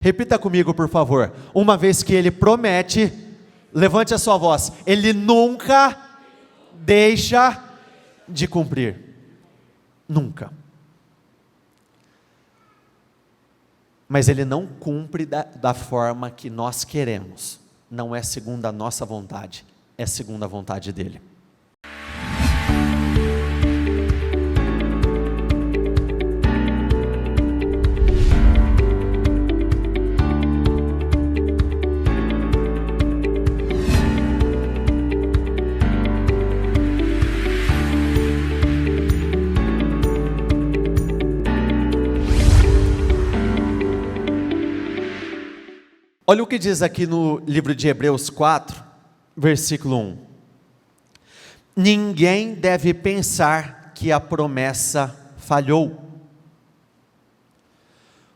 Repita comigo, por favor. Uma vez que Ele promete, levante a sua voz, Ele nunca deixa de cumprir. Nunca. Mas Ele não cumpre da forma que nós queremos. Não é segundo a nossa vontade, é segundo a vontade dEle. Olha o que diz aqui no livro de Hebreus 4, versículo 1. Ninguém deve pensar que a promessa falhou.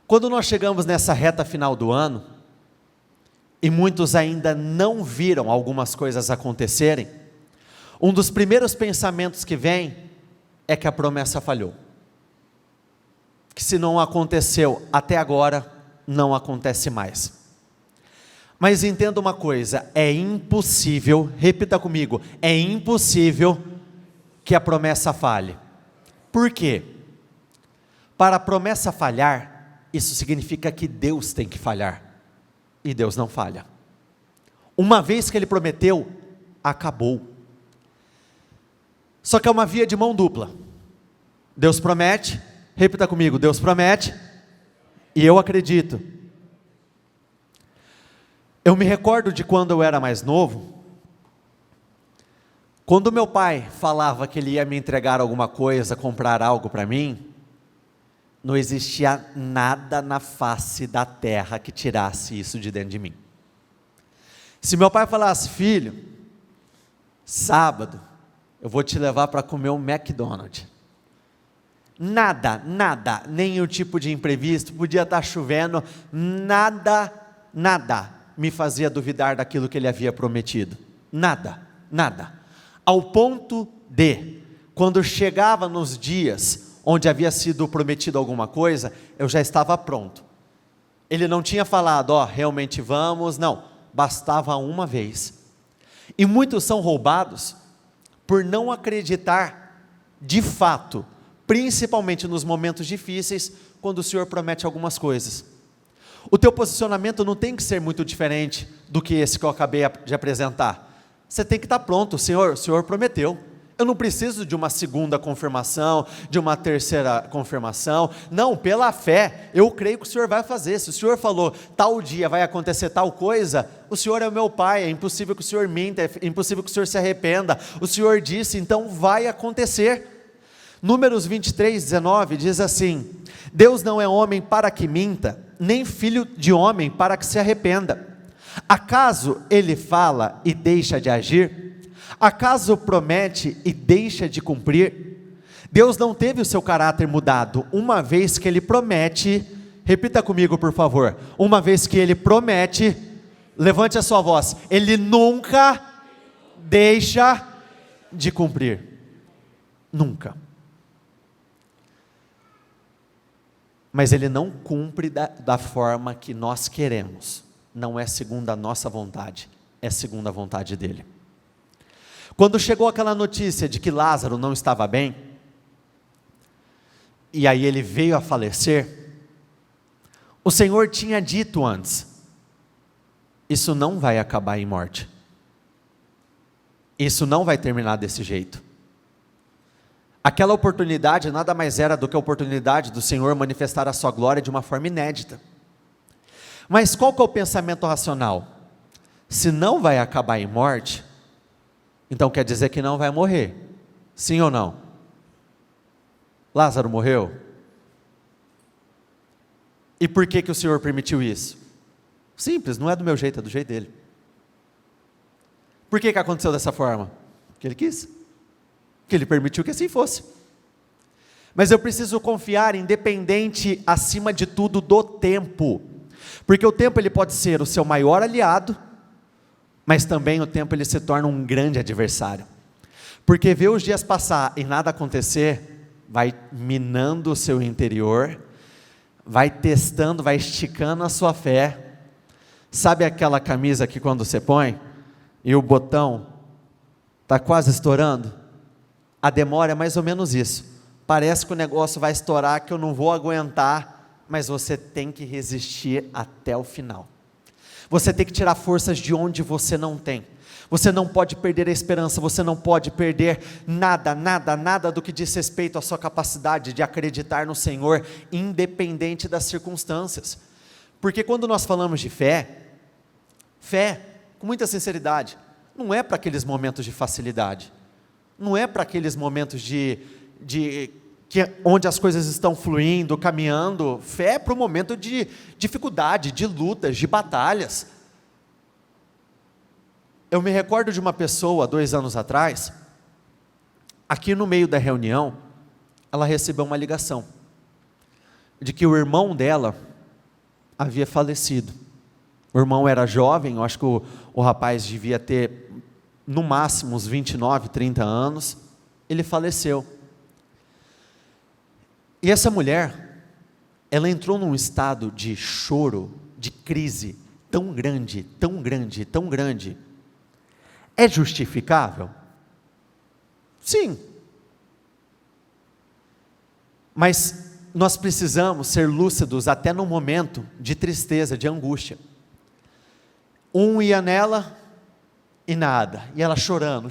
Quando nós chegamos nessa reta final do ano, e muitos ainda não viram algumas coisas acontecerem, um dos primeiros pensamentos que vem é que a promessa falhou. Que se não aconteceu até agora, não acontece mais. Mas entenda uma coisa, é impossível, repita comigo, é impossível que a promessa falhe. Por quê? Para a promessa falhar, isso significa que Deus tem que falhar, e Deus não falha. Uma vez que Ele prometeu, acabou. Só que é uma via de mão dupla. Deus promete, repita comigo, Deus promete, e eu acredito. Eu me recordo de quando eu era mais novo, quando meu pai falava que ele ia me entregar alguma coisa, comprar algo para mim, não existia nada na face da terra que tirasse isso de dentro de mim. Se meu pai falasse, filho, sábado, eu vou te levar para comer um McDonald's. Nada, nenhum tipo de imprevisto, podia estar chovendo, nada me fazia duvidar daquilo que ele havia prometido. Nada. Ao ponto de, quando chegava nos dias onde havia sido prometido alguma coisa, eu já estava pronto. Ele não tinha falado, realmente vamos, não. Bastava uma vez. E muitos são roubados por não acreditar de fato, principalmente nos momentos difíceis, quando o Senhor promete algumas coisas. O teu posicionamento não tem que ser muito diferente do que esse que eu acabei de apresentar. Você tem que estar pronto, o Senhor prometeu. Eu não preciso de uma segunda confirmação, de uma terceira confirmação. Não, pela fé, eu creio que o Senhor vai fazer. Se o Senhor falou, tal dia vai acontecer tal coisa, o Senhor é o meu Pai, é impossível que o Senhor minta, é impossível que o Senhor se arrependa. O Senhor disse, então vai acontecer. Números 23:19 diz assim, Deus não é homem para que minta, nem filho de homem para que se arrependa. Acaso Ele fala e deixa de agir? Acaso promete e deixa de cumprir? Deus não teve o seu caráter mudado, uma vez que Ele promete, repita comigo por favor, uma vez que Ele promete, levante a sua voz, Ele nunca deixa de cumprir. Nunca. Mas Ele não cumpre da forma que nós queremos, não é segundo a nossa vontade, é segundo a vontade dEle. Quando chegou aquela notícia de que Lázaro não estava bem, e aí ele veio a falecer, o Senhor tinha dito antes, isso não vai acabar em morte, isso não vai terminar desse jeito. Aquela oportunidade nada mais era do que a oportunidade do Senhor manifestar a sua glória de uma forma inédita. Mas qual que é o pensamento racional? Se não vai acabar em morte, então quer dizer que não vai morrer. Sim ou não? Lázaro morreu? E por que o Senhor permitiu isso? Simples, não é do meu jeito, é do jeito dele. Por que aconteceu dessa forma? Porque Ele quis. Que Ele permitiu que assim fosse. Mas eu preciso confiar, independente, acima de tudo, do tempo. Porque o tempo ele pode ser o seu maior aliado, mas também o tempo ele se torna um grande adversário. Porque ver os dias passar e nada acontecer, vai minando o seu interior, vai testando, vai esticando a sua fé. Sabe aquela camisa que quando você põe e o botão está quase estourando? A demora é mais ou menos isso. Parece que o negócio vai estourar, que eu não vou aguentar, mas você tem que resistir até o final. Você tem que tirar forças de onde você não tem. Você não pode perder a esperança, você não pode perder nada do que diz respeito à sua capacidade de acreditar no Senhor, independente das circunstâncias. Porque quando nós falamos de fé, com muita sinceridade, não é para aqueles momentos de facilidade, não é para aqueles momentos onde as coisas estão fluindo, caminhando. Fé é para o momento de dificuldade, de lutas, de batalhas. Eu me recordo de uma pessoa, 2 anos atrás, aqui no meio da reunião, ela recebeu uma ligação, de que o irmão dela havia falecido. O irmão era jovem, eu acho que o rapaz devia ter, no máximo, uns 29, 30 anos, ele faleceu. E essa mulher, ela entrou num estado de choro, de crise, tão grande, é justificável? Sim. Mas nós precisamos ser lúcidos até no momento de tristeza, de angústia. Um ia nela e nada, e ela chorando.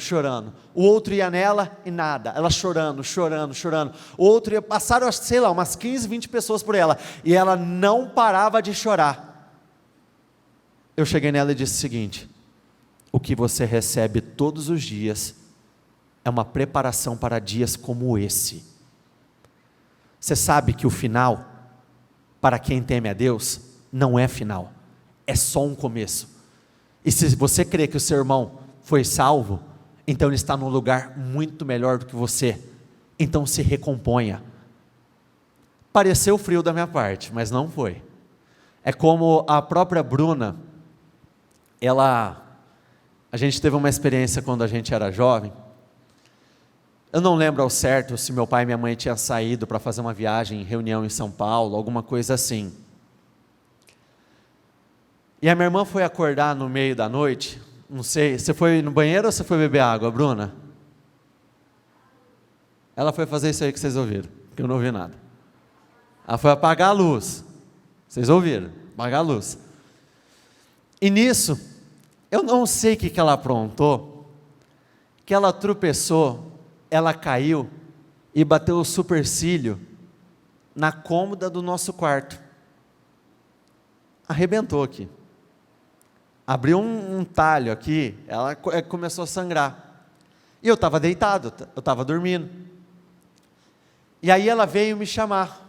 O outro ia nela e nada, ela chorando. O outro ia, passaram, sei lá, umas 15, 20 pessoas por ela, e ela não parava de chorar. Eu cheguei nela e disse o seguinte: o que você recebe todos os dias é uma preparação para dias como esse. Você sabe que o final, para quem teme a Deus, não é final, é só um começo. E se você crê que o seu irmão foi salvo, então ele está num lugar muito melhor do que você. Então se recomponha. Pareceu frio da minha parte, mas não foi. É como a própria Bruna, a gente teve uma experiência quando a gente era jovem. Eu não lembro ao certo se meu pai e minha mãe tinham saído para fazer uma viagem, reunião em São Paulo, alguma coisa assim. E a minha irmã foi acordar no meio da noite, não sei, você foi no banheiro ou você foi beber água, Bruna? Ela foi fazer isso aí que vocês ouviram, que eu não ouvi nada. Ela foi apagar a luz, vocês ouviram, apagar a luz. E nisso, eu não sei o que ela aprontou, que ela tropeçou, ela caiu e bateu o supercílio na cômoda do nosso quarto. Arrebentou aqui. Abriu um talho aqui, ela começou a sangrar. E eu estava deitado, eu estava dormindo. E aí ela veio me chamar.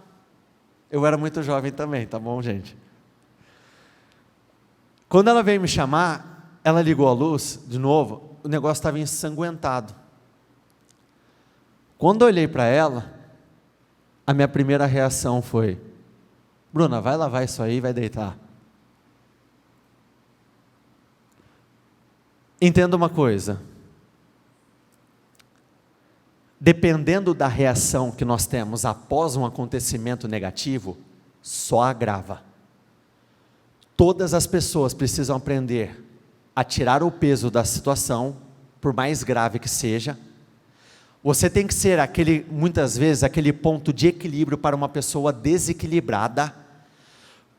Eu era muito jovem também, tá bom, gente? Quando ela veio me chamar, ela ligou a luz, de novo, o negócio estava ensanguentado. Quando eu olhei para ela, a minha primeira reação foi: Bruna, vai lavar isso aí e vai deitar. Entenda uma coisa, dependendo da reação que nós temos após um acontecimento negativo, só agrava. Todas as pessoas precisam aprender a tirar o peso da situação, por mais grave que seja. Você tem que ser muitas vezes, aquele ponto de equilíbrio para uma pessoa desequilibrada,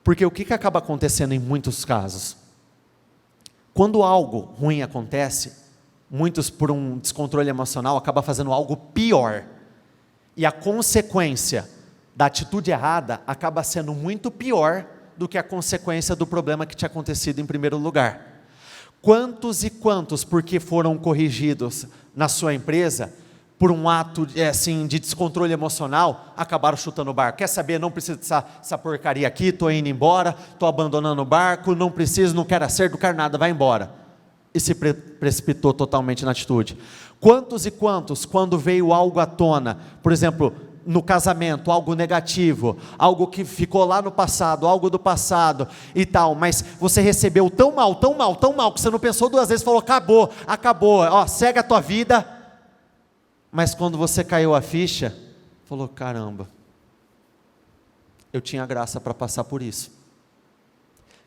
porque o que acaba acontecendo em muitos casos? Quando algo ruim acontece, muitos por um descontrole emocional acabam fazendo algo pior, e a consequência da atitude errada acaba sendo muito pior do que a consequência do problema que tinha acontecido em primeiro lugar. Quantos e quantos, porque foram corrigidos na sua empresa, por um ato de descontrole emocional, acabaram chutando o barco. Quer saber, não preciso dessa porcaria aqui, estou indo embora, estou abandonando o barco, não preciso, não quero acerto, não quero nada, vai embora. E se precipitou totalmente na atitude. Quantos e quantos, quando veio algo à tona, por exemplo, no casamento, algo negativo, algo que ficou lá no passado, algo do passado e tal, mas você recebeu tão mal, que você não pensou 2 vezes, falou, acabou, ó, segue a tua vida. Mas quando você caiu a ficha, falou, caramba, eu tinha graça para passar por isso.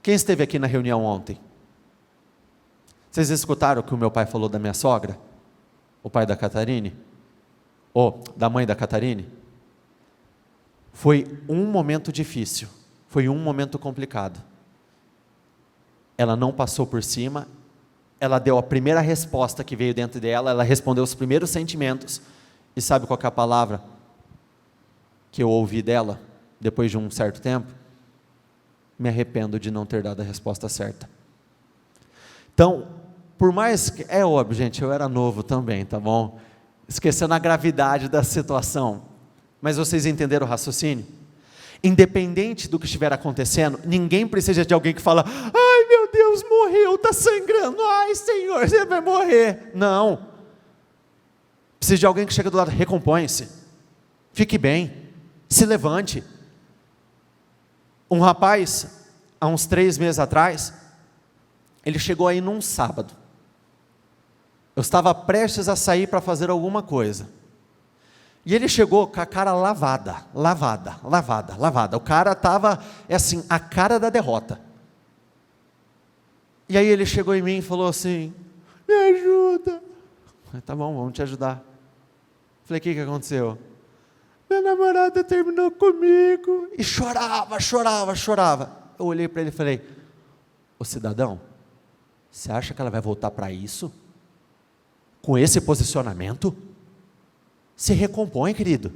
Quem esteve aqui na reunião ontem? Vocês escutaram o que o meu pai falou da minha sogra? O pai da Catarine? Ou da mãe da Catarine? Foi um momento difícil, foi um momento complicado. Ela não passou por cima, ela deu a primeira resposta que veio dentro dela, ela respondeu os primeiros sentimentos, e sabe qual que é a palavra que eu ouvi dela, depois de um certo tempo? Me arrependo de não ter dado a resposta certa. Então, por mais que, é óbvio gente, eu era novo também, tá bom? Esquecendo a gravidade da situação, mas vocês entenderam o raciocínio? Independente do que estiver acontecendo, ninguém precisa de alguém que fala, ai meu Deus, morreu, está sangrando, ai Senhor, você vai morrer. Não, precisa de alguém que chega do lado, recompõe-se, fique bem, se levante. Um rapaz, há uns 3 meses atrás, ele chegou aí num sábado, eu estava prestes a sair para fazer alguma coisa, e ele chegou com a cara lavada, o cara estava, assim, a cara da derrota, e aí ele chegou em mim e falou assim, me ajuda. Falei, tá bom, vamos te ajudar. Falei, o que aconteceu? Minha namorada terminou comigo, e chorava, eu olhei para ele e falei, ô cidadão, você acha que ela vai voltar para isso? Com esse posicionamento? Se recompõe, querido.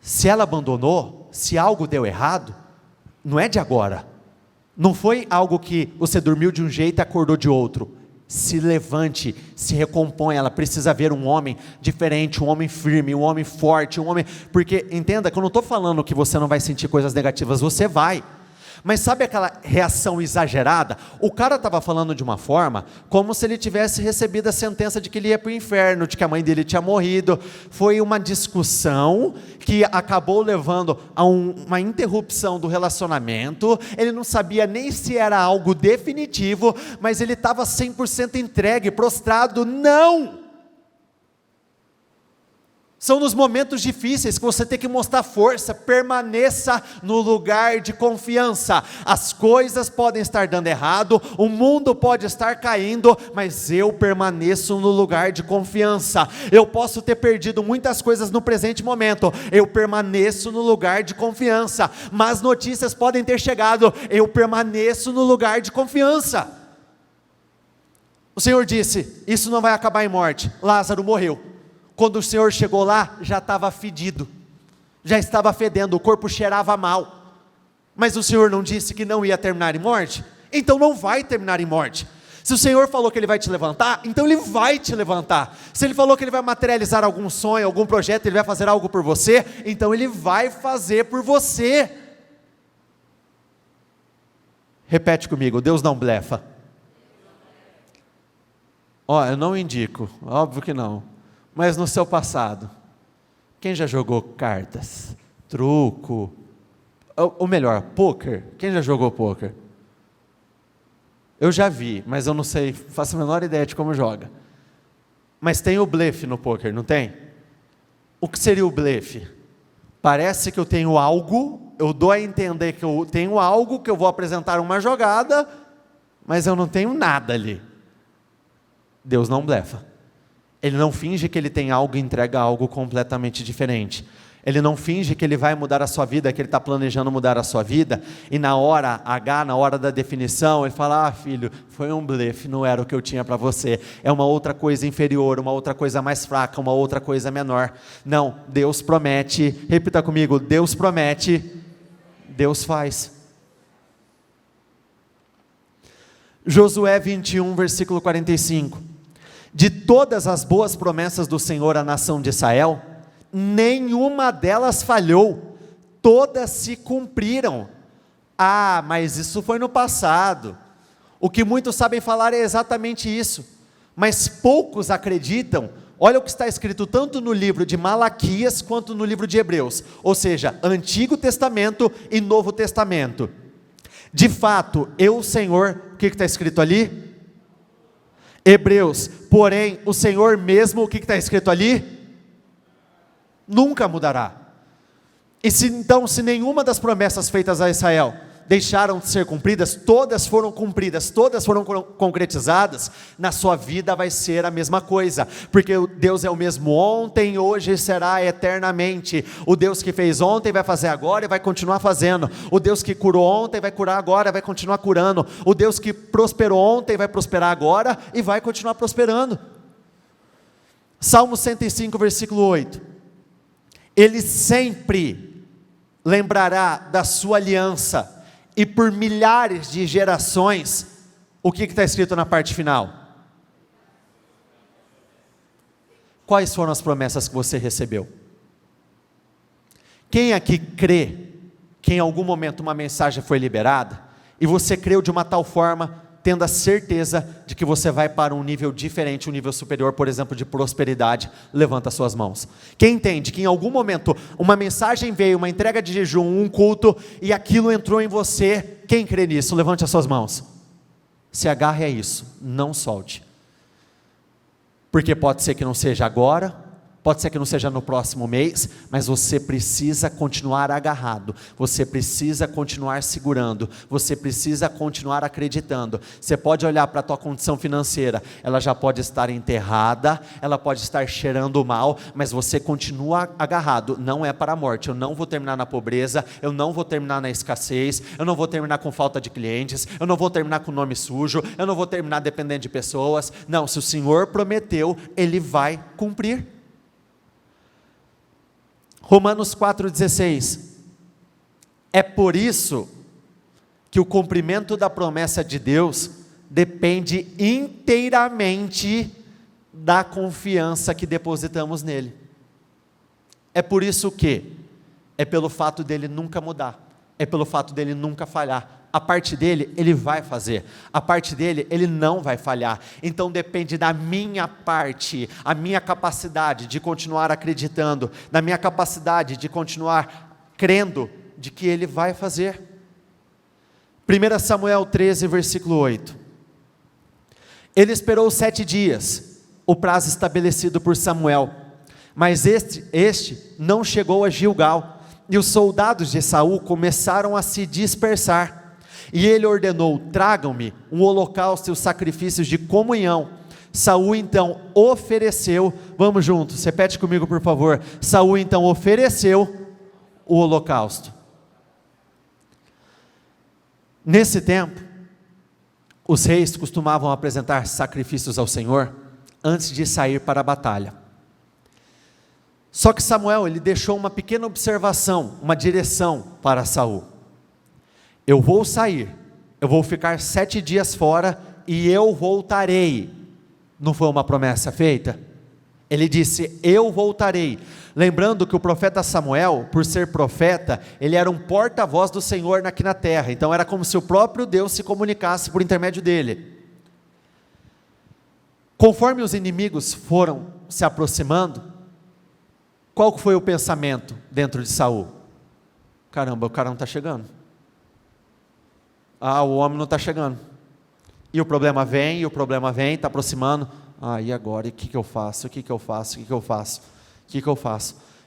Se ela abandonou, se algo deu errado, não é de agora, não foi algo que você dormiu de um jeito e acordou de outro. Se levante, se recompõe, ela precisa ver um homem diferente, um homem firme, um homem forte, um homem, porque entenda que eu não estou falando que você não vai sentir coisas negativas, você vai, mas sabe aquela reação exagerada? O cara estava falando de uma forma, como se ele tivesse recebido a sentença de que ele ia para o inferno, de que a mãe dele tinha morrido. Foi uma discussão que acabou levando a uma interrupção do relacionamento. Ele não sabia nem se era algo definitivo, mas ele estava 100% entregue, prostrado. Não! São nos momentos difíceis que você tem que mostrar força, permaneça no lugar de confiança. As coisas podem estar dando errado, o mundo pode estar caindo, mas eu permaneço no lugar de confiança. Eu posso ter perdido muitas coisas no presente momento, eu permaneço no lugar de confiança. Mas notícias podem ter chegado, eu permaneço no lugar de confiança. O Senhor disse, isso não vai acabar em morte. Lázaro morreu. Quando o Senhor chegou lá, já estava fedido, já estava fedendo, o corpo cheirava mal, mas o Senhor não disse que não ia terminar em morte? Então não vai terminar em morte. Se o Senhor falou que Ele vai te levantar, então Ele vai te levantar. Se Ele falou que Ele vai materializar algum sonho, algum projeto, Ele vai fazer algo por você, então Ele vai fazer por você. Repete comigo, Deus não blefa. Eu não indico, óbvio que não. Mas no seu passado, quem já jogou cartas, truco, ou melhor, pôquer? Quem já jogou pôquer? Eu já vi, mas eu não sei, faço a menor ideia de como joga. Mas tem o blefe no pôquer, não tem? O que seria o blefe? Parece que eu tenho algo, eu dou a entender que eu tenho algo, que eu vou apresentar uma jogada, mas eu não tenho nada ali. Deus não blefa. Ele não finge que Ele tem algo e entrega algo completamente diferente. Ele não finge que Ele vai mudar a sua vida, que Ele está planejando mudar a sua vida, e na hora H, na hora da definição, Ele fala, filho, foi um blefe, não era o que eu tinha para você, é uma outra coisa inferior, uma outra coisa mais fraca, uma outra coisa menor. Não, Deus promete, repita comigo, Deus promete, Deus faz. Josué 21, versículo 45. De todas as boas promessas do Senhor à nação de Israel, nenhuma delas falhou, todas se cumpriram. Mas isso foi no passado. O que muitos sabem falar é exatamente isso, mas poucos acreditam. Olha o que está escrito tanto no livro de Malaquias, quanto no livro de Hebreus, ou seja, Antigo Testamento e Novo Testamento. De fato, eu, o Senhor, o que está escrito ali? Hebreus, porém, o Senhor mesmo, o que está escrito ali? Nunca mudará. E se nenhuma das promessas feitas a Israel deixaram de ser cumpridas, todas foram cumpridas, todas foram concretizadas, na sua vida vai ser a mesma coisa, porque Deus é o mesmo ontem, hoje e será eternamente. O Deus que fez ontem vai fazer agora e vai continuar fazendo. O Deus que curou ontem vai curar agora e vai continuar curando. O Deus que prosperou ontem vai prosperar agora e vai continuar prosperando. Salmo 105, versículo 8. Ele sempre lembrará da sua aliança, e por milhares de gerações, o que está escrito na parte final? Quais foram as promessas que você recebeu? Quem aqui crê que em algum momento uma mensagem foi liberada, e você creu de uma tal forma, tendo a certeza de que você vai para um nível diferente, um nível superior, por exemplo, de prosperidade? Levanta suas mãos. Quem entende que em algum momento uma mensagem veio, uma entrega de jejum, um culto, e aquilo entrou em você? Quem crê nisso? Levante as suas mãos. Se agarre a isso, não solte. Porque pode ser que não seja agora, pode ser que não seja no próximo mês, mas você precisa continuar agarrado, você precisa continuar segurando, você precisa continuar acreditando. Você pode olhar para a tua condição financeira, ela já pode estar enterrada, ela pode estar cheirando mal, mas você continua agarrado. Não é para a morte. Eu não vou terminar na pobreza, eu não vou terminar na escassez, eu não vou terminar com falta de clientes, eu não vou terminar com nome sujo, eu não vou terminar dependendo de pessoas. Não, se o Senhor prometeu, Ele vai cumprir. Romanos 4,16, é por isso que o cumprimento da promessa de Deus depende inteiramente da confiança que depositamos nele. É por isso que, é pelo fato dele nunca mudar, é pelo fato dele nunca falhar. A parte dele, ele vai fazer, a parte dele, ele não vai falhar. Então depende da minha parte, a minha capacidade de continuar acreditando, da minha capacidade de continuar crendo de que ele vai fazer. 1 Samuel 13, versículo 8. Ele esperou 7 dias, o prazo estabelecido por Samuel, mas este não chegou a Gilgal, e os soldados de Saul começaram a se dispersar. E ele ordenou: tragam-me um holocausto e os sacrifícios de comunhão. Saul então ofereceu, vamos juntos, repete comigo por favor. Saul então ofereceu o holocausto. Nesse tempo, os reis costumavam apresentar sacrifícios ao Senhor antes de sair para a batalha. Só que Samuel, ele deixou uma pequena observação, uma direção para Saul. Eu vou sair, eu vou ficar 7 dias fora e eu voltarei. Não foi uma promessa feita? Ele disse: eu voltarei. Lembrando que o profeta Samuel, por ser profeta, ele era um porta-voz do Senhor aqui na terra. Então era como se o próprio Deus se comunicasse por intermédio dele. Conforme os inimigos foram se aproximando, qual foi o pensamento dentro de Saul? Caramba, o cara não está chegando. O homem não está chegando. E o problema vem, está aproximando. E agora? E o que eu faço?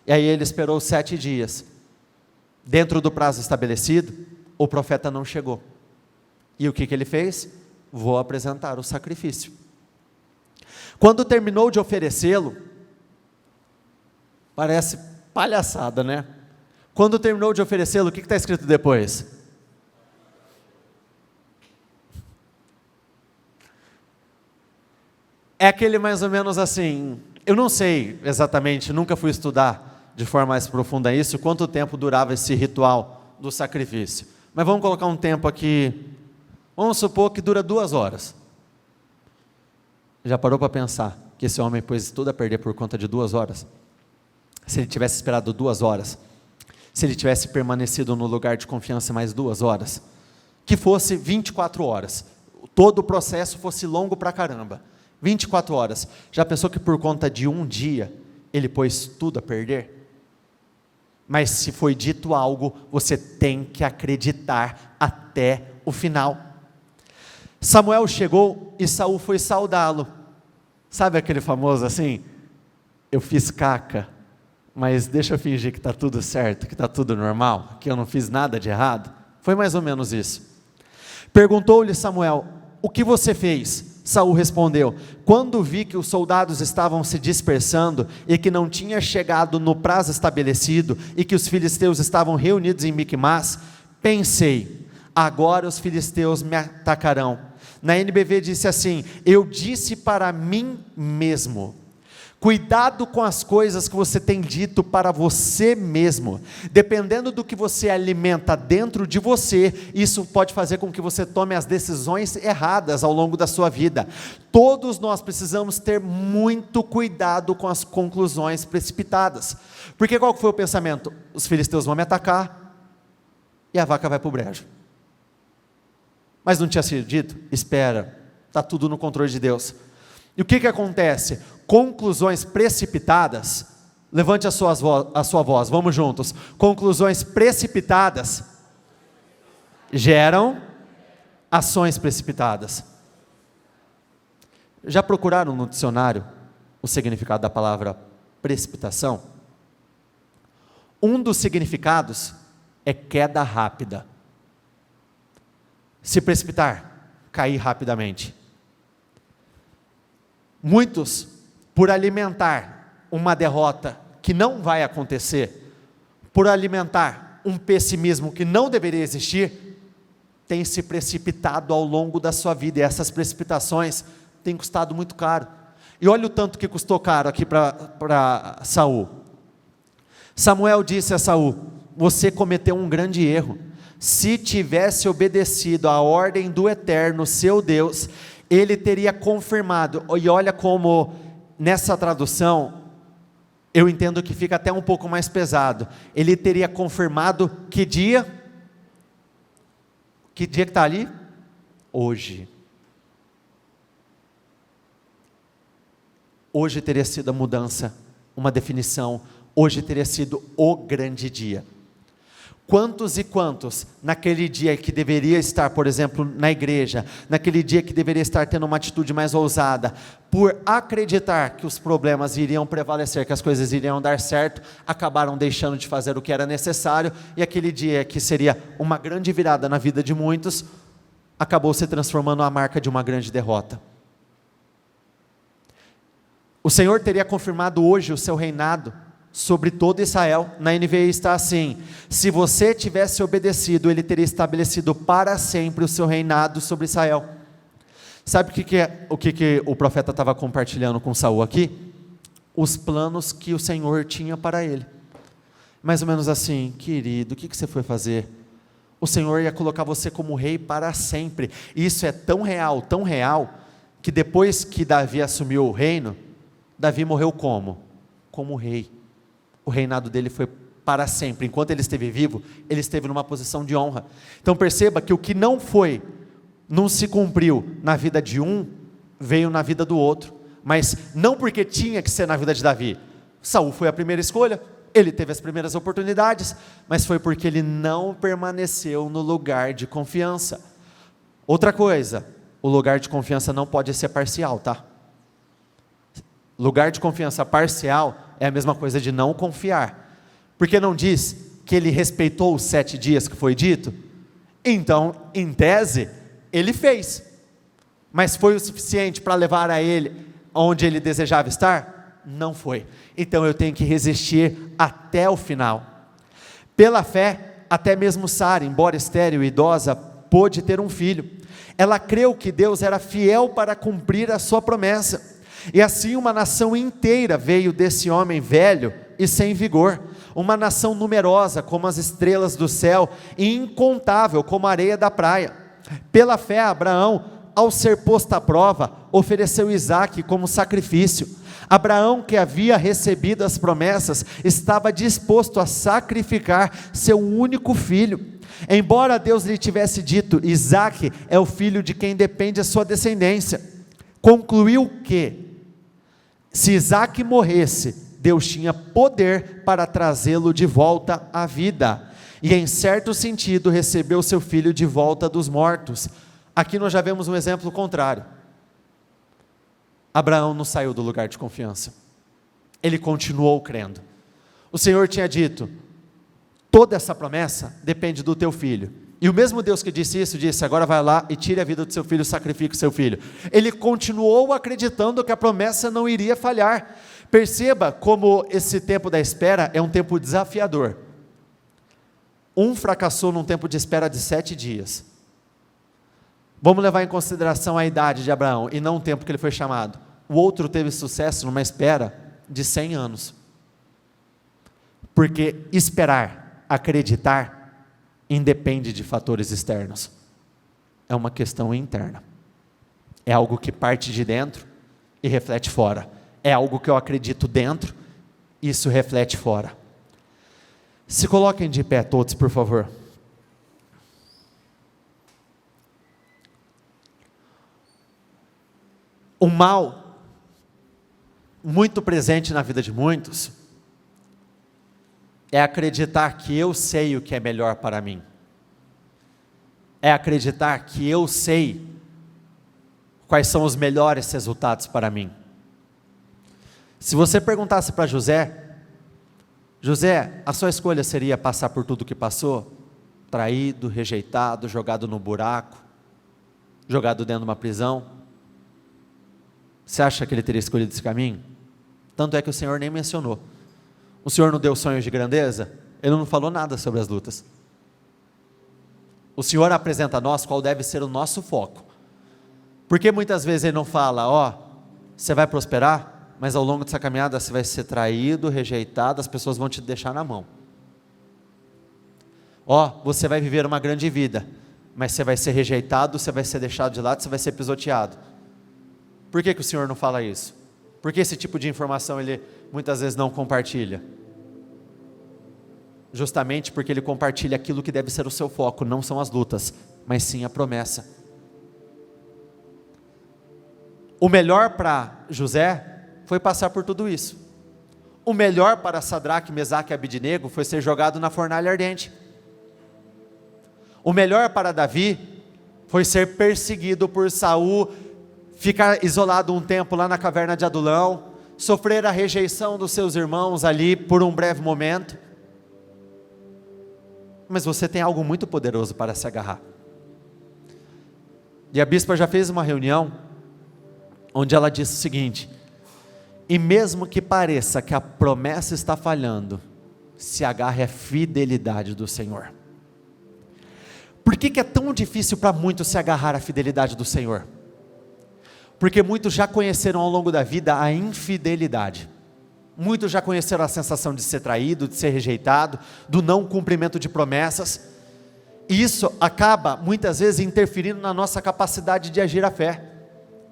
E aí ele esperou 7 dias. Dentro do prazo estabelecido, o profeta não chegou. E o que ele fez? Vou apresentar o sacrifício. Quando terminou de oferecê-lo, parece palhaçada, né? Quando terminou de oferecê-lo, o que está escrito depois? É aquele mais ou menos assim, eu não sei exatamente, nunca fui estudar de forma mais profunda isso, quanto tempo durava esse ritual do sacrifício. Mas vamos colocar um tempo aqui, vamos supor que dura 2 horas. Já parou para pensar que esse homem pôs tudo a perder por conta de 2 horas? Se ele tivesse esperado 2 horas, se ele tivesse permanecido no lugar de confiança mais 2 horas, que fosse 24 horas, todo o processo fosse longo pra caramba, 24 horas, já pensou que por conta de um dia, ele pôs tudo a perder? Mas se foi dito algo, você tem que acreditar até o final. Samuel chegou e Saul foi saudá-lo. Sabe aquele famoso assim? Eu fiz caca, mas deixa eu fingir que está tudo certo, que está tudo normal, que eu não fiz nada de errado. Foi mais ou menos isso. Perguntou-lhe Samuel: o que você fez? Saul respondeu: quando vi que os soldados estavam se dispersando e que não tinha chegado no prazo estabelecido e que os filisteus estavam reunidos em Micmas, pensei: agora os filisteus me atacarão. Na NBV disse assim: eu disse para mim mesmo. Cuidado com as coisas que você tem dito para você mesmo. Dependendo do que você alimenta dentro de você, isso pode fazer com que você tome as decisões erradas ao longo da sua vida. Todos nós precisamos ter muito cuidado com as conclusões precipitadas. Porque qual foi o pensamento? Os filisteus vão me atacar e a vaca vai para o brejo. Mas não tinha sido dito? Espera, está tudo no controle de Deus. E o que acontece? Conclusões precipitadas, levante a sua voz, vamos juntos. Conclusões precipitadas geram ações precipitadas. Já procuraram no dicionário o significado da palavra precipitação? Um dos significados é queda rápida. Se precipitar, cair rapidamente. Muitos, por alimentar uma derrota que não vai acontecer, por alimentar um pessimismo que não deveria existir, têm se precipitado ao longo da sua vida, e essas precipitações têm custado muito caro. E olha o tanto que custou caro aqui para Saul. Samuel disse a Saul: você cometeu um grande erro. Se tivesse obedecido à ordem do Eterno, seu Deus, ele teria confirmado. E olha como nessa tradução eu entendo que fica até um pouco mais pesado. Ele teria confirmado que dia? Que dia que está ali? Hoje. Hoje teria sido a mudança, uma definição. Hoje teria sido o grande dia. Quantos e quantos, naquele dia que deveria estar, por exemplo, na igreja, naquele dia que deveria estar tendo uma atitude mais ousada, por acreditar que os problemas iriam prevalecer, que as coisas iriam dar certo, acabaram deixando de fazer o que era necessário, e aquele dia que seria uma grande virada na vida de muitos, acabou se transformando na marca de uma grande derrota. O Senhor teria confirmado hoje o seu reinado sobre todo Israel. Na NVI está assim: se você tivesse obedecido, ele teria estabelecido para sempre o seu reinado sobre Israel. Sabe o que o profeta estava compartilhando com Saul aqui? Os planos que o Senhor tinha para ele. Mais ou menos assim: querido, o que você foi fazer? O Senhor ia colocar você como rei para sempre. Isso é tão real, que depois que Davi assumiu o reino, Davi morreu como? Como rei. O reinado dele foi para sempre. Enquanto ele esteve vivo, ele esteve numa posição de honra. Então perceba que o que não se cumpriu na vida de um, veio na vida do outro. Mas não porque tinha que ser na vida de Davi. Saul foi a primeira escolha, ele teve as primeiras oportunidades, mas foi porque ele não permaneceu no lugar de confiança. Outra coisa, o lugar de confiança não pode ser parcial, tá? Lugar de confiança parcial é a mesma coisa de não confiar, porque não diz que ele respeitou os 7 dias que foi dito. Então, em tese, ele fez, mas foi o suficiente para levar a ele onde ele desejava estar? Não foi. Então eu tenho que resistir até o final. Pela fé, até mesmo Sara, embora estéril e idosa, pôde ter um filho. Ela creu que Deus era fiel para cumprir a sua promessa. E assim uma nação inteira veio desse homem velho e sem vigor, uma nação numerosa como as estrelas do céu e incontável como a areia da praia. Pela fé, Abraão, ao ser posto à prova, ofereceu Isaque como sacrifício. Abraão, que havia recebido as promessas, estava disposto a sacrificar seu único filho. Embora Deus lhe tivesse dito: Isaque é o filho de quem depende a sua descendência, concluiu que, se Isaque morresse, Deus tinha poder para trazê-lo de volta à vida, e em certo sentido recebeu seu filho de volta dos mortos. Aqui nós já vemos um exemplo contrário. Abraão não saiu do lugar de confiança, ele continuou crendo. O Senhor tinha dito: toda essa promessa depende do teu filho. E o mesmo Deus que disse isso, disse: agora vai lá e tire a vida do seu filho, sacrifique o seu filho. Ele continuou acreditando que a promessa não iria falhar. Perceba como esse tempo da espera é um tempo desafiador. Um fracassou num tempo de espera de 7 dias. Vamos levar em consideração a idade de Abraão, e não o tempo que ele foi chamado. O outro teve sucesso numa espera de 100 anos. Porque esperar, acreditar, independe de fatores externos. É uma questão interna. É algo que parte de dentro e reflete fora. É algo que eu acredito dentro, e isso reflete fora. Se coloquem de pé todos, por favor. O mal, muito presente na vida de muitos, é acreditar que eu sei o que é melhor para mim. É acreditar que eu sei quais são os melhores resultados para mim. Se você perguntasse para José: José, a sua escolha seria passar por tudo que passou? Traído, rejeitado, jogado no buraco, jogado dentro de uma prisão? Você acha que ele teria escolhido esse caminho? Tanto é que o Senhor nem mencionou. O Senhor não deu sonhos de grandeza? Ele não falou nada sobre as lutas. O Senhor apresenta a nós qual deve ser o nosso foco. Porque muitas vezes Ele não fala: ó, você vai prosperar, mas ao longo dessa caminhada você vai ser traído, rejeitado, as pessoas vão te deixar na mão. Ó, você vai viver uma grande vida, mas você vai ser rejeitado, você vai ser deixado de lado, você vai ser pisoteado. Por que o Senhor não fala isso? Porque esse tipo de informação Ele muitas vezes não compartilha. Justamente porque Ele compartilha aquilo que deve ser o seu foco, não são as lutas, mas sim a promessa. O melhor para José foi passar por tudo isso. O melhor para Sadraque, Mesaque e Abidnego foi ser jogado na fornalha ardente. O melhor para Davi foi ser perseguido por Saul, ficar isolado um tempo lá na caverna de Adulão, sofrer a rejeição dos seus irmãos ali por um breve momento. Mas você tem algo muito poderoso para se agarrar. E a bispa já fez uma reunião, onde ela disse o seguinte: e mesmo que pareça que a promessa está falhando, se agarre à fidelidade do Senhor. Por que é tão difícil para muitos se agarrar à fidelidade do Senhor? Porque muitos já conheceram ao longo da vida a infidelidade. Muitos já conheceram a sensação de ser traído, de ser rejeitado, do não cumprimento de promessas. E isso acaba muitas vezes interferindo na nossa capacidade de agir a fé.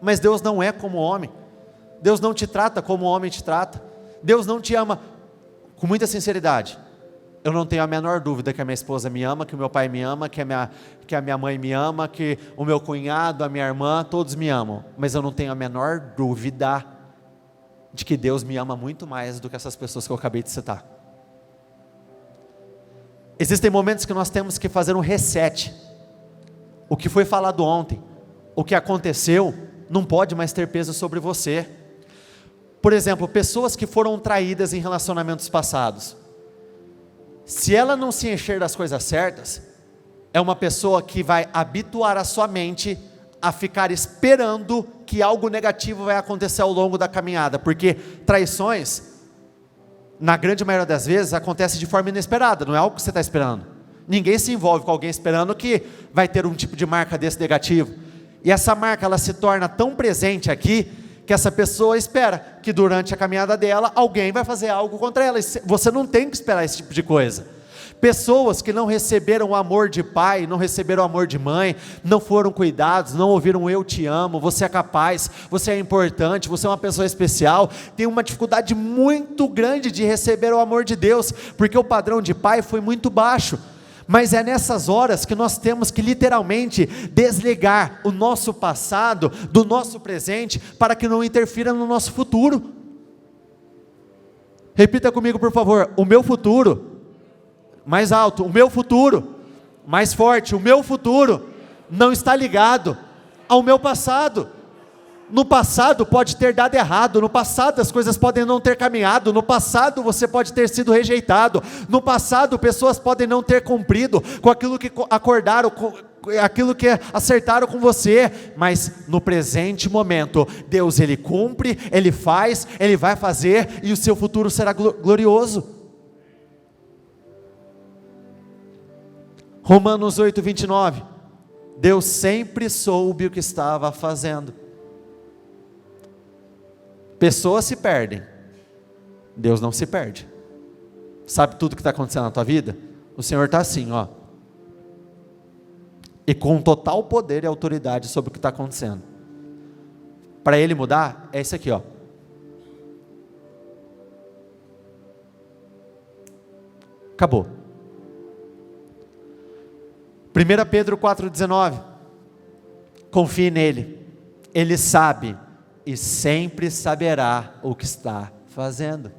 Mas Deus não é como o homem. Deus não te trata como o homem te trata. Deus não te ama. Com muita sinceridade, eu não tenho a menor dúvida que a minha esposa me ama, que o meu pai me ama, que a minha mãe me ama, que o meu cunhado, a minha irmã, todos me amam. Mas eu não tenho a menor dúvida de que Deus me ama muito mais do que essas pessoas que eu acabei de citar. Existem momentos que nós temos que fazer um reset. O que foi falado ontem, o que aconteceu, não pode mais ter peso sobre você. Por exemplo, pessoas que foram traídas em relacionamentos passados. Se ela não se encher das coisas certas, é uma pessoa que vai habituar a sua mente a ficar esperando que algo negativo vai acontecer ao longo da caminhada, porque traições, na grande maioria das vezes, acontece de forma inesperada, não é algo que você está esperando. Ninguém se envolve com alguém esperando que vai ter um tipo de marca desse negativo, e essa marca ela se torna tão presente aqui, que essa pessoa espera que durante a caminhada dela, alguém vai fazer algo contra ela. Você não tem que esperar esse tipo de coisa. Pessoas que não receberam o amor de pai, não receberam o amor de mãe, não foram cuidados, não ouviram eu te amo, você é capaz, você é importante, você é uma pessoa especial, tem uma dificuldade muito grande de receber o amor de Deus, porque o padrão de pai foi muito baixo. Mas é nessas horas que nós temos que literalmente desligar o nosso passado do nosso presente, para que não interfira no nosso futuro. Repita comigo, por favor: o meu futuro, mais alto, o meu futuro, mais forte, o meu futuro não está ligado ao meu passado. No passado pode ter dado errado, no passado as coisas podem não ter caminhado, no passado você pode ter sido rejeitado, no passado pessoas podem não ter cumprido com aquilo que acordaram, com aquilo que acertaram com você, mas no presente momento, Deus Ele cumpre, Ele faz, Ele vai fazer e o seu futuro será glorioso. Romanos 8:29, Deus sempre soube o que estava fazendo. Pessoas se perdem, Deus não se perde. Sabe tudo que está acontecendo na tua vida? O Senhor está assim, ó, e com total poder e autoridade sobre o que está acontecendo. Para Ele mudar, é isso aqui, ó. Acabou. 1 Pedro 4,19, confie nele, Ele sabe e sempre saberá o que está fazendo.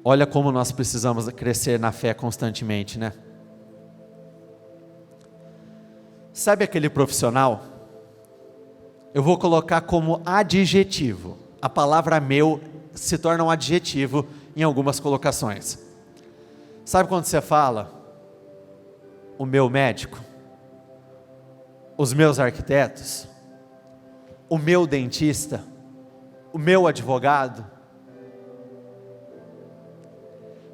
Olha como nós precisamos crescer na fé constantemente, né? Sabe aquele profissional? Eu vou colocar como adjetivo. A palavra meu se torna um adjetivo em algumas colocações. Sabe quando você fala, o meu médico, os meus arquitetos, o meu dentista, o meu advogado?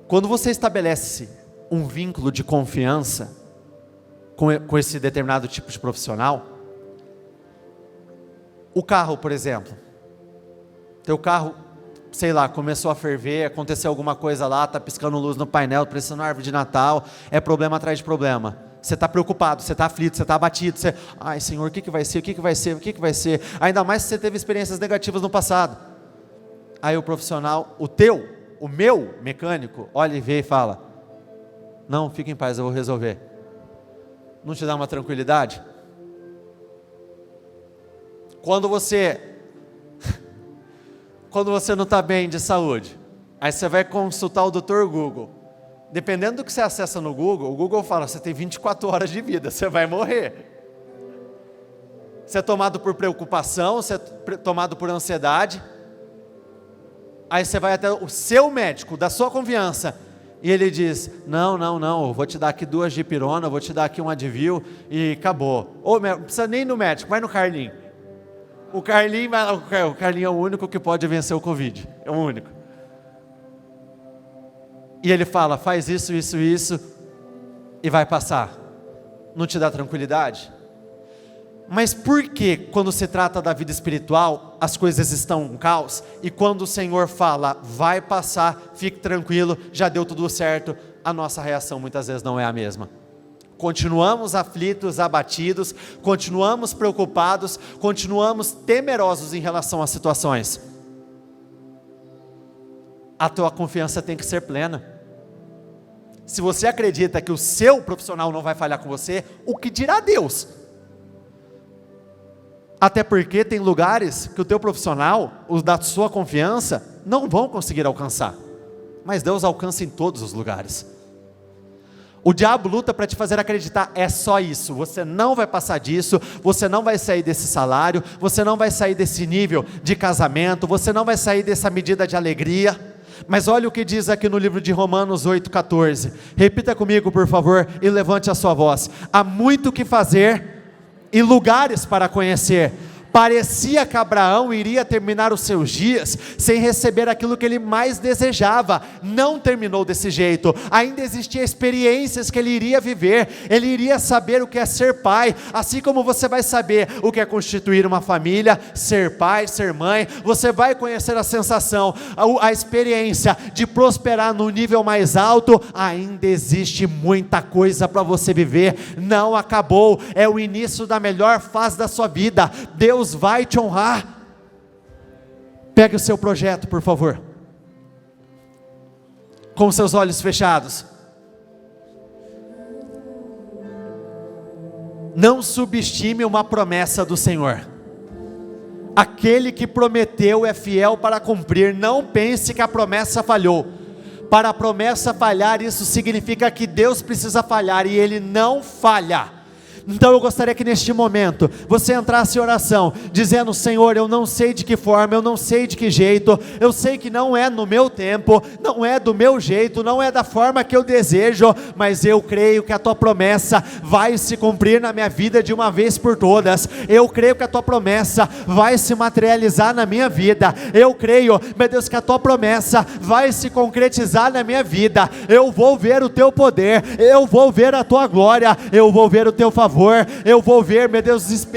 Quando você estabelece um vínculo de confiança com esse determinado tipo de profissional, o carro, por exemplo, teu carro, sei lá, começou a ferver, aconteceu alguma coisa lá, está piscando luz no painel, precisando de árvore de Natal, é problema atrás de problema. Você está preocupado, você está aflito, você está abatido, ai Senhor, o que vai ser, o que vai ser, o que vai ser? Ainda mais se você teve experiências negativas no passado. Aí o profissional, o meu mecânico, olha e vê e fala, não, fica em paz, eu vou resolver. Não te dá uma tranquilidade? Quando você não está bem de saúde, aí você vai consultar o Dr. Google. Dependendo do que você acessa no Google, o Google fala, você tem 24 horas de vida, você vai morrer. Você é tomado por preocupação, você é tomado por ansiedade. Aí você vai até o seu médico, da sua confiança, e ele diz, não, eu vou te dar aqui 2 dipirona, eu vou te dar aqui um Advil, e acabou. Ou não precisa nem ir no médico, vai no Carlinho. O Carlinho é o único que pode vencer o Covid, é o único. E ele fala, faz isso, e vai passar. Não te dá tranquilidade? Mas por que quando se trata da vida espiritual, as coisas estão um caos, e quando o Senhor fala, vai passar, fique tranquilo, já deu tudo certo, a nossa reação muitas vezes não é a mesma? Continuamos aflitos, abatidos, continuamos preocupados, continuamos temerosos em relação às situações. A tua confiança tem que ser plena. Se você acredita que o seu profissional não vai falhar com você, o que dirá Deus? Até porque tem lugares que o teu profissional, os da sua confiança, não vão conseguir alcançar. Mas Deus alcança em todos os lugares. O diabo luta para te fazer acreditar, é só isso, você não vai passar disso, você não vai sair desse salário, você não vai sair desse nível de casamento, você não vai sair dessa medida de alegria. Mas olha o que diz aqui no livro de Romanos 8,14, repita comigo por favor, e levante a sua voz, há muito o que fazer, e lugares para conhecer. Parecia que Abraão iria terminar os seus dias sem receber aquilo que ele mais desejava. Não terminou desse jeito. Ainda existiam experiências que ele iria viver. Ele iria saber o que é ser pai, assim como você vai saber o que é constituir uma família, ser pai, ser mãe. Você vai conhecer a sensação, a experiência de prosperar no nível mais alto. Ainda existe muita coisa para você viver. Não acabou. É o início da melhor fase da sua vida. Deus vai te honrar. Pegue o seu projeto, por favor, com seus olhos fechados. Não subestime uma promessa do Senhor. Aquele que prometeu é fiel para cumprir. Não pense que a promessa falhou. Para a promessa falhar, isso significa que Deus precisa falhar, e Ele não falha. Então eu gostaria que neste momento, você entrasse em oração, dizendo: Senhor, eu não sei de que forma, eu não sei de que jeito, eu sei que não é no meu tempo, não é do meu jeito, não é da forma que eu desejo, mas eu creio que a Tua promessa vai se cumprir na minha vida de uma vez por todas. Eu creio que a Tua promessa vai se materializar na minha vida. Eu creio, meu Deus, que a Tua promessa vai se concretizar na minha vida. Eu vou ver o Teu poder, eu vou ver a Tua glória, eu vou ver o Teu favor, eu vou ver, meu Deus,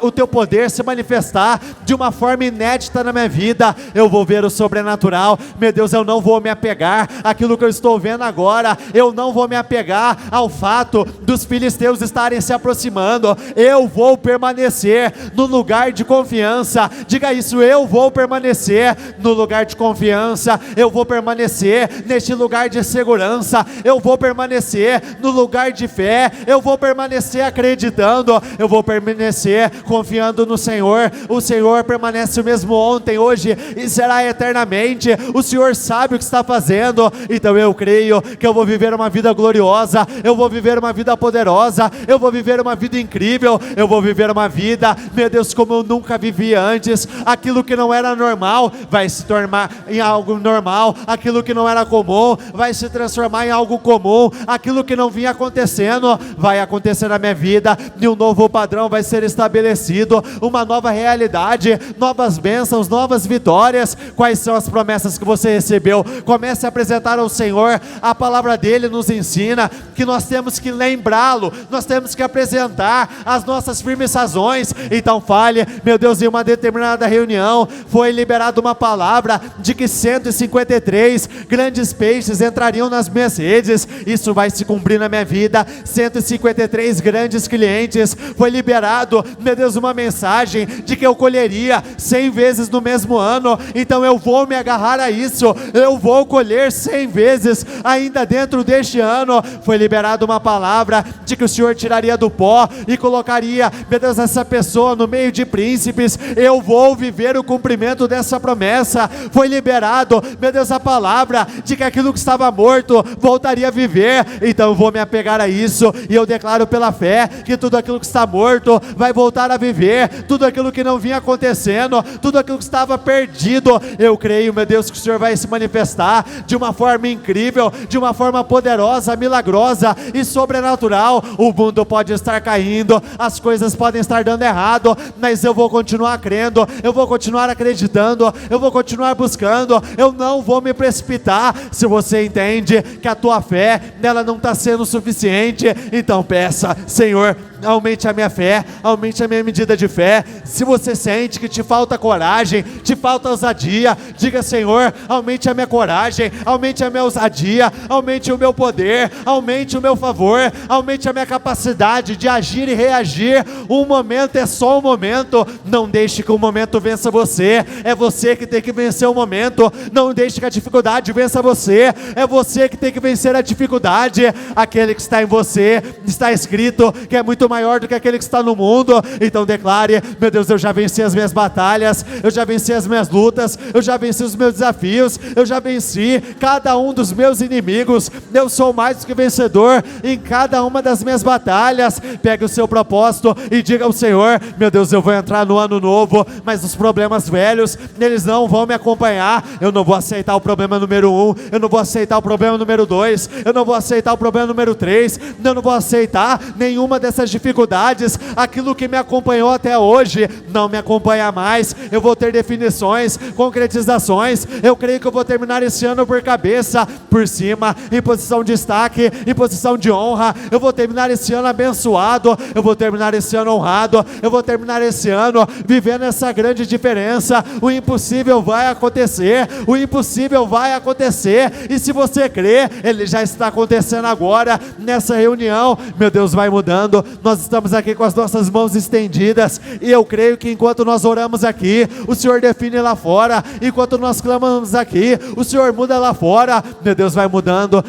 o Teu poder se manifestar de uma forma inédita na minha vida. Eu vou ver o sobrenatural. Meu Deus, eu não vou me apegar àquilo que eu estou vendo agora, eu não vou me apegar ao fato dos filisteus estarem se aproximando. Eu vou permanecer no lugar de confiança. Diga isso: eu vou permanecer no lugar de confiança, eu vou permanecer neste lugar de segurança, eu vou permanecer no lugar de fé, eu vou permanecer acreditando, eu vou permanecer confiando no Senhor. O Senhor permanece o mesmo ontem, hoje e será eternamente. O Senhor sabe o que está fazendo. Então eu creio que eu vou viver uma vida gloriosa, eu vou viver uma vida poderosa, eu vou viver uma vida incrível, eu vou viver uma vida, meu Deus, como eu nunca vivi antes. Aquilo que não era normal vai se tornar em algo normal, aquilo que não era comum vai se transformar em algo comum, aquilo que não vinha acontecendo vai acontecer na minha vida, e um novo padrão vai ser estabelecido, uma nova realidade, novas bênçãos, novas vitórias. Quais são as promessas que você recebeu? Comece a apresentar ao Senhor. A palavra dele nos ensina que nós temos que lembrá-lo, nós temos que apresentar as nossas firmes razões. Então fale: meu Deus, em uma determinada reunião foi liberada uma palavra de que 153 grandes peixes entrariam nas minhas redes. Isso vai se cumprir na minha vida. 153 grandes clientes. Foi liberado, meu Deus, uma mensagem de que eu colheria 100 vezes no mesmo ano. Então eu vou me agarrar a isso, eu vou colher 100 vezes ainda dentro deste ano. Foi liberada uma palavra de que o Senhor tiraria do pó e colocaria, meu Deus, essa pessoa no meio de príncipes. Eu vou viver o cumprimento dessa promessa. Foi liberado, meu Deus, a palavra de que aquilo que estava morto voltaria a viver. Então eu vou me apegar a isso, e eu declaro pela fé que tudo aquilo que está morto vai voltar a viver, tudo aquilo que não vinha acontecendo, tudo aquilo que estava perdido, eu creio, meu Deus, que o Senhor vai se manifestar de uma forma incrível, de uma forma poderosa, milagrosa e sobrenatural. O mundo pode estar caindo, as coisas podem estar dando errado, mas eu vou continuar crendo, eu vou continuar acreditando, eu vou continuar buscando, eu não vou me precipitar. Se você entende que a tua fé, ela não está sendo suficiente, então peça: Senhor, aumente a minha fé, aumente a minha medida de fé. Se você sente que te falta coragem, te falta ousadia, diga: Senhor, aumente a minha coragem, aumente a minha ousadia, aumente o meu poder, aumente o meu favor, aumente a minha capacidade de agir e reagir. Um momento é só um momento, não deixe que o momento vença você, é você que tem que vencer o momento. Não deixe que a dificuldade vença você, é você que tem que vencer a dificuldade. Aquele que está em você, está escrito que é muito maior do que aquele que está no mundo. Então declare: meu Deus, eu já venci as minhas batalhas, eu já venci as minhas lutas, eu já venci os meus desafios, eu já venci cada um dos meus inimigos. Eu sou mais do que vencedor em cada uma das minhas batalhas. Pegue o seu propósito e diga ao Senhor: meu Deus, eu vou entrar no ano novo, mas os problemas velhos, eles não vão me acompanhar. Eu não vou aceitar o problema número 1, eu não vou aceitar o problema número 2, eu não vou aceitar o problema número 3, eu não vou aceitar nenhuma dessas dificuldades. Aquilo que me acompanhou até hoje não me acompanha mais. Eu vou ter definições, concretizações. Eu creio que eu vou terminar esse ano por cabeça, por cima, em posição de destaque, em posição de honra. Eu vou terminar esse ano abençoado, eu vou terminar esse ano honrado, eu vou terminar esse ano vivendo essa grande diferença. O impossível vai acontecer, o impossível vai acontecer, e se você crê, ele já está acontecendo agora, nessa reunião. Meu Deus, vai mudando. Nós estamos aqui com as nossas mãos estendidas, e eu creio que enquanto nós oramos aqui, o Senhor define lá fora. Enquanto nós clamamos aqui, o Senhor muda lá fora. Meu Deus, vai mudando,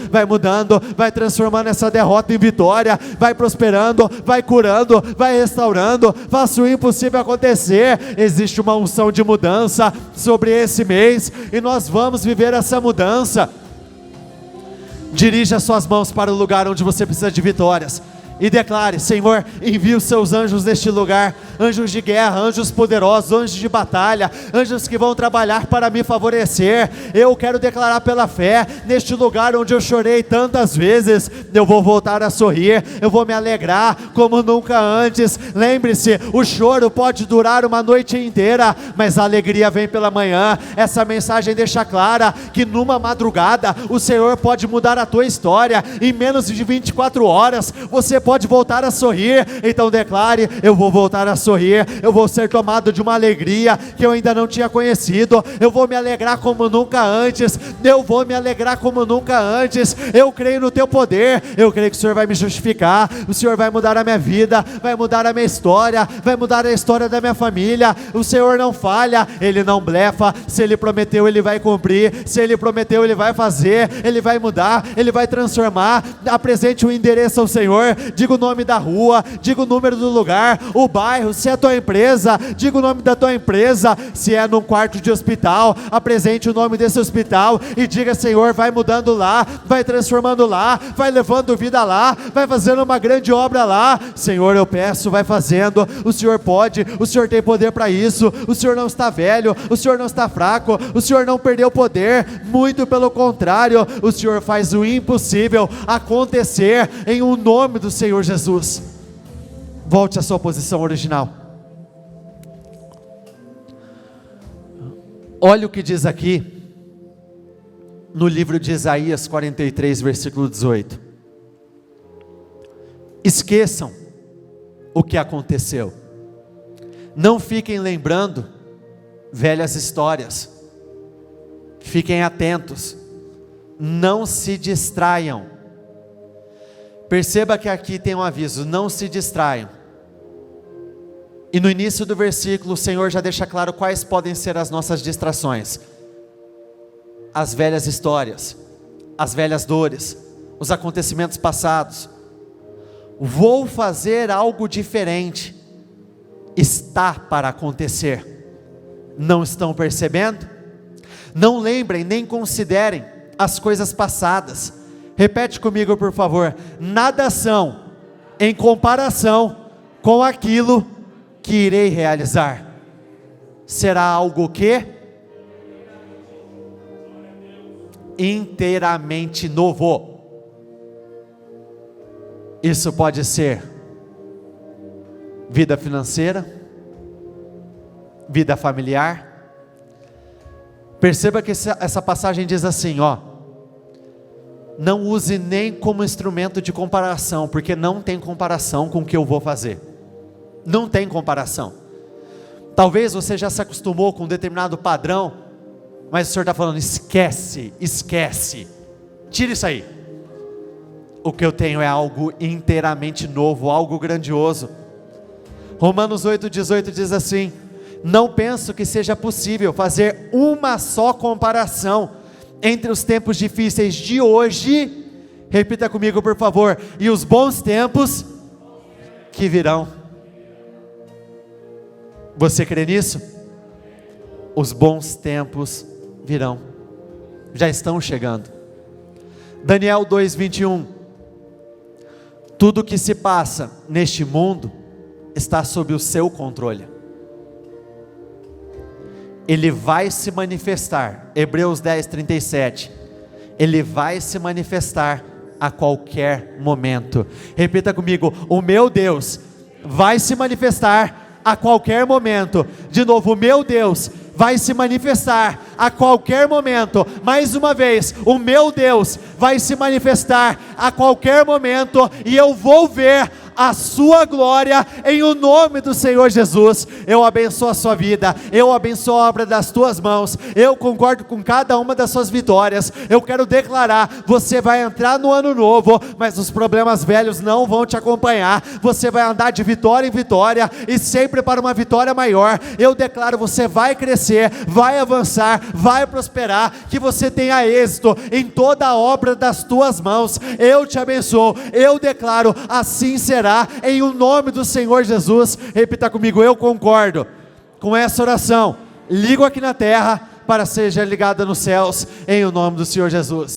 vai transformando essa derrota em vitória, vai prosperando, vai curando, vai restaurando. Faça o impossível acontecer. Existe uma unção de mudança sobre esse mês, e nós vamos viver essa mudança. Dirija suas mãos para o lugar onde você precisa de vitórias. e declare: Senhor, envia os seus anjos neste lugar, anjos de guerra, anjos poderosos, anjos de batalha, anjos que vão trabalhar para me favorecer. Eu quero declarar pela fé, neste lugar onde eu chorei tantas vezes, eu vou voltar a sorrir, eu vou me alegrar como nunca antes. Lembre-se, o choro pode durar uma noite inteira, mas a alegria vem pela manhã. Essa mensagem deixa clara que numa madrugada o Senhor pode mudar a tua história. Em menos de 24 horas você pode voltar a sorrir. Então declare: eu vou voltar a sorrir, eu vou ser tomado de uma alegria que eu ainda não tinha conhecido, eu vou me alegrar como nunca antes, eu vou me alegrar como nunca antes. Eu creio no teu poder, eu creio que o Senhor vai me justificar, o Senhor vai mudar a minha vida, vai mudar a minha história, vai mudar a história da minha família. O Senhor não falha, Ele não blefa. Se Ele prometeu, Ele vai cumprir. Se Ele prometeu, Ele vai fazer, Ele vai mudar, Ele vai transformar. Apresente o endereço ao Senhor, diga o nome da rua, diga o número do lugar, o bairro. Se é a tua empresa, diga o nome da tua empresa. Se é num quarto de hospital, apresente o nome desse hospital e diga: Senhor, vai mudando lá, vai transformando lá, vai levando vida lá, vai fazendo uma grande obra lá. Senhor, eu peço, vai fazendo. O Senhor pode, o Senhor tem poder para isso. O Senhor não está velho, o Senhor não está fraco, o Senhor não perdeu poder, muito pelo contrário, o Senhor faz o impossível acontecer em o nome do Senhor Jesus. Volte à sua posição original. Olha o que diz aqui no livro de Isaías 43, versículo 18. Esqueçam o que aconteceu, não fiquem lembrando velhas histórias, fiquem atentos, não se distraiam. Perceba que aqui tem um aviso: não se distraiam. E no início do versículo o Senhor já deixa claro quais podem ser as nossas distrações: as velhas histórias, as velhas dores, os acontecimentos passados. Vou fazer algo diferente, está para acontecer. Não estão percebendo? Não lembrem nem considerem as coisas passadas. Repete comigo, por favor: nada são em comparação com aquilo que irei realizar. Será algo que? Inteiramente novo. Isso pode ser vida financeira, vida familiar. Perceba que essa passagem diz assim, ó: não use nem como instrumento de comparação, porque não tem comparação com o que eu vou fazer. Não tem comparação. Talvez você já se acostumou com um determinado padrão, mas o Senhor está falando: esquece, tira isso aí. O que eu tenho é algo inteiramente novo, algo grandioso. Romanos 8,18 diz assim: não penso que seja possível fazer uma só comparação entre os tempos difíceis de hoje, repita comigo por favor, e os bons tempos que virão. Você crê nisso? Os bons tempos virão, já estão chegando. Daniel 2,21: tudo que se passa neste mundo está sob o seu controle. Ele vai se manifestar. Hebreus 10:37. Ele vai se manifestar a qualquer momento. Repita comigo: o meu Deus vai se manifestar a qualquer momento. De novo: o meu Deus vai se manifestar a qualquer momento. Mais uma vez: o meu Deus vai se manifestar a qualquer momento, e eu vou ver a sua glória em o nome do Senhor Jesus. Eu abençoo a sua vida, eu abençoo a obra das tuas mãos, eu concordo com cada uma das suas vitórias. Eu quero declarar: você vai entrar no ano novo, mas os problemas velhos não vão te acompanhar. Você vai andar de vitória em vitória, e sempre para uma vitória maior. Eu declaro: você vai crescer, vai avançar, vai prosperar, que você tenha êxito em toda a obra das tuas mãos. Eu te abençoo, eu declaro: assim será, em o nome do Senhor Jesus. Repita comigo: eu concordo com essa oração. Ligo aqui na terra para seja ligada nos céus, em o nome do Senhor Jesus.